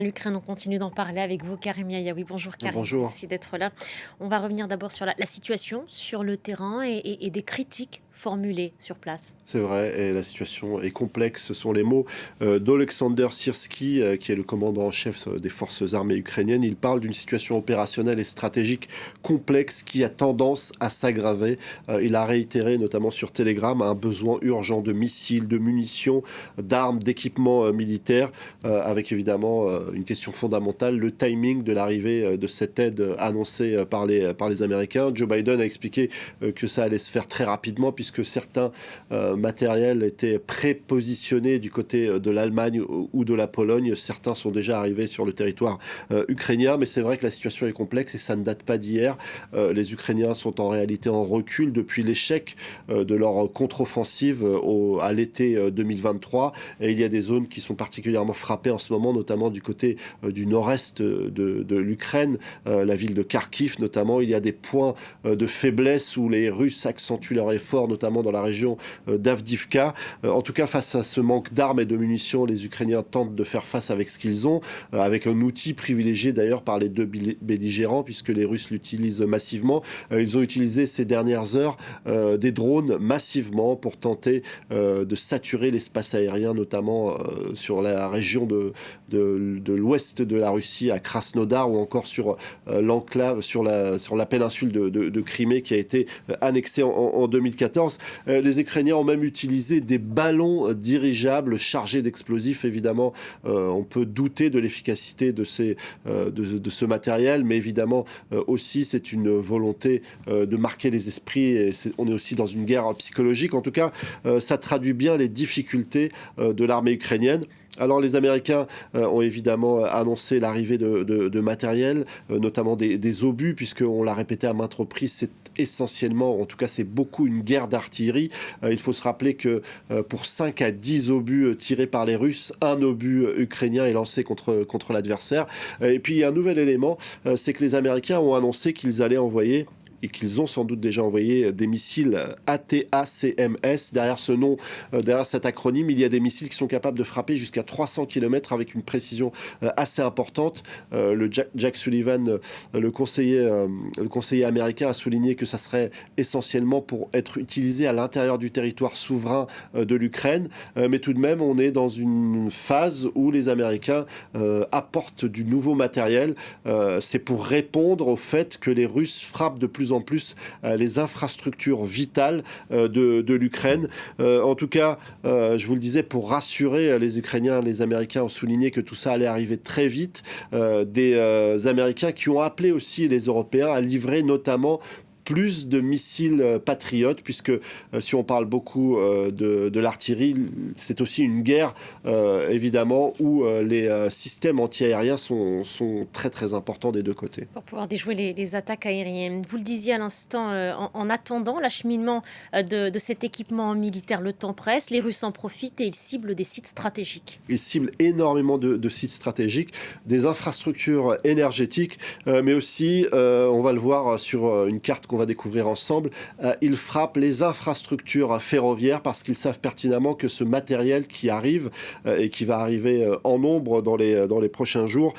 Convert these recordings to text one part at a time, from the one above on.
L'Ukraine, on continue d'en parler avec vous, Karim Yayaoui. Bonjour Karim, Bonjour. merci d'être là. On va revenir d'abord sur la situation sur le terrain et des critiques formulées sur place. C'est vrai, et la situation est complexe. Ce sont les mots d'Oleksander Syrski, qui est le commandant en chef des forces armées ukrainiennes. Il parle d'une situation opérationnelle et stratégique complexe qui a tendance à s'aggraver. Il a réitéré, notamment sur Telegram, un besoin urgent de missiles, de munitions, d'armes, d'équipements militaires, avec évidemment une question fondamentale, le timing de l'arrivée de cette aide annoncée par les Américains. Joe Biden a expliqué que ça allait se faire très rapidement, puisque certains matériels étaient prépositionnés du côté de l'Allemagne ou de la Pologne. Certains sont déjà arrivés sur le territoire ukrainien, mais c'est vrai que la situation est complexe et ça ne date pas d'hier. Les Ukrainiens sont en réalité en recul depuis l'échec de leur contre-offensive à l'été 2023, et il y a des zones qui sont particulièrement frappées en ce moment, notamment du côté du nord-est de l'Ukraine, la ville de Kharkiv notamment. Il y a des points de faiblesse où les Russes accentuent leur effort, notamment dans la région d'Avdivka. En tout cas, face à ce manque d'armes et de munitions, les Ukrainiens tentent de faire face avec ce qu'ils ont, avec un outil privilégié d'ailleurs par les deux belligérants, puisque les Russes l'utilisent massivement. Ils ont utilisé ces dernières heures des drones massivement pour tenter de saturer l'espace aérien, notamment sur la région de l'ouest de la Russie, à Krasnodar, ou encore sur l'enclave, sur la péninsule de Crimée, qui a été annexée en 2014. Les Ukrainiens ont même utilisé des ballons dirigeables chargés d'explosifs. Évidemment, on peut douter de l'efficacité de ce matériel, mais évidemment aussi c'est une volonté de marquer les esprits, et on est aussi dans une guerre psychologique. En tout cas, ça traduit bien les difficultés de l'armée ukrainienne. Alors les Américains ont évidemment annoncé l'arrivée de matériel, notamment des obus, puisqu'on l'a répété à maintes reprises, c'est essentiellement, en tout cas c'est beaucoup, une guerre d'artillerie. Il faut se rappeler que pour 5 à 10 obus tirés par les Russes, un obus ukrainien est lancé contre l'adversaire. Et puis il y a un nouvel élément, c'est que les Américains ont annoncé qu'ils allaient envoyer, et qu'ils ont sans doute déjà envoyé, des missiles ATACMS. Derrière ce nom, derrière cet acronyme, il y a des missiles qui sont capables de frapper jusqu'à 300 km avec une précision assez importante. Le Jack Sullivan, le conseiller américain, a souligné que ça serait essentiellement pour être utilisé à l'intérieur du territoire souverain de l'Ukraine. Mais tout de même, on est dans une phase où les Américains apportent du nouveau matériel. C'est pour répondre au fait que les Russes frappent de plus en plus les infrastructures vitales de l'Ukraine. En tout cas, je vous le disais, pour rassurer les Ukrainiens, les Américains ont souligné que tout ça allait arriver très vite. Des Américains qui ont appelé aussi les Européens à livrer notamment plus de missiles patriotes, puisque si on parle beaucoup de l'artillerie, c'est aussi une guerre, évidemment, où les systèmes antiaériens sont très très importants des deux côtés. Pour pouvoir déjouer les attaques aériennes. Vous le disiez à l'instant, en attendant l'acheminement de cet équipement militaire, le temps presse, les Russes en profitent et ils ciblent des sites stratégiques. Ils ciblent énormément de sites stratégiques, des infrastructures énergétiques, mais aussi, on va le voir sur une carte qu'on va découvrir ensemble, ils frappent les infrastructures ferroviaires, parce qu'ils savent pertinemment que ce matériel qui arrive et qui va arriver en nombre dans les prochains jours,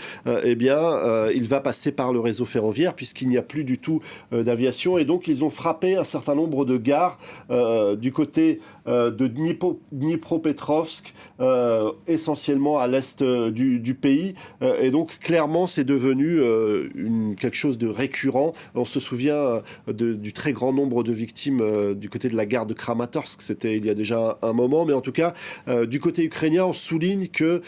eh bien, il va passer par le réseau ferroviaire, puisqu'il n'y a plus du tout d'aviation. Et donc, ils ont frappé un certain nombre de gares du côté de Dnipropetrovsk, essentiellement à l'est du pays. Et donc, clairement, c'est devenu quelque chose de récurrent. On se souvient du très grand nombre de victimes du côté de la gare de Kramatorsk. C'était il y a déjà un moment. Mais en tout cas, du côté ukrainien, on souligne que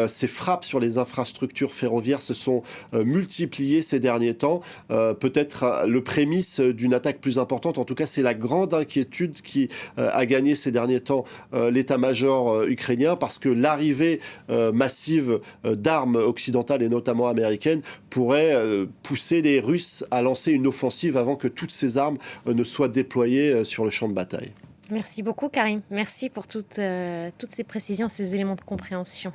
ces frappes sur les infrastructures ferroviaires se sont multipliées ces derniers temps. Peut-être le prémisse d'une attaque plus importante. En tout cas, c'est la grande inquiétude qui a gagné ces derniers temps l'état-major ukrainien, parce que l'arrivée massive d'armes occidentales et notamment américaines pourrait pousser les Russes à lancer une offensive avant que toutes ces armes ne soient déployées sur le champ de bataille. Merci beaucoup Karim, merci pour toutes ces précisions, ces éléments de compréhension.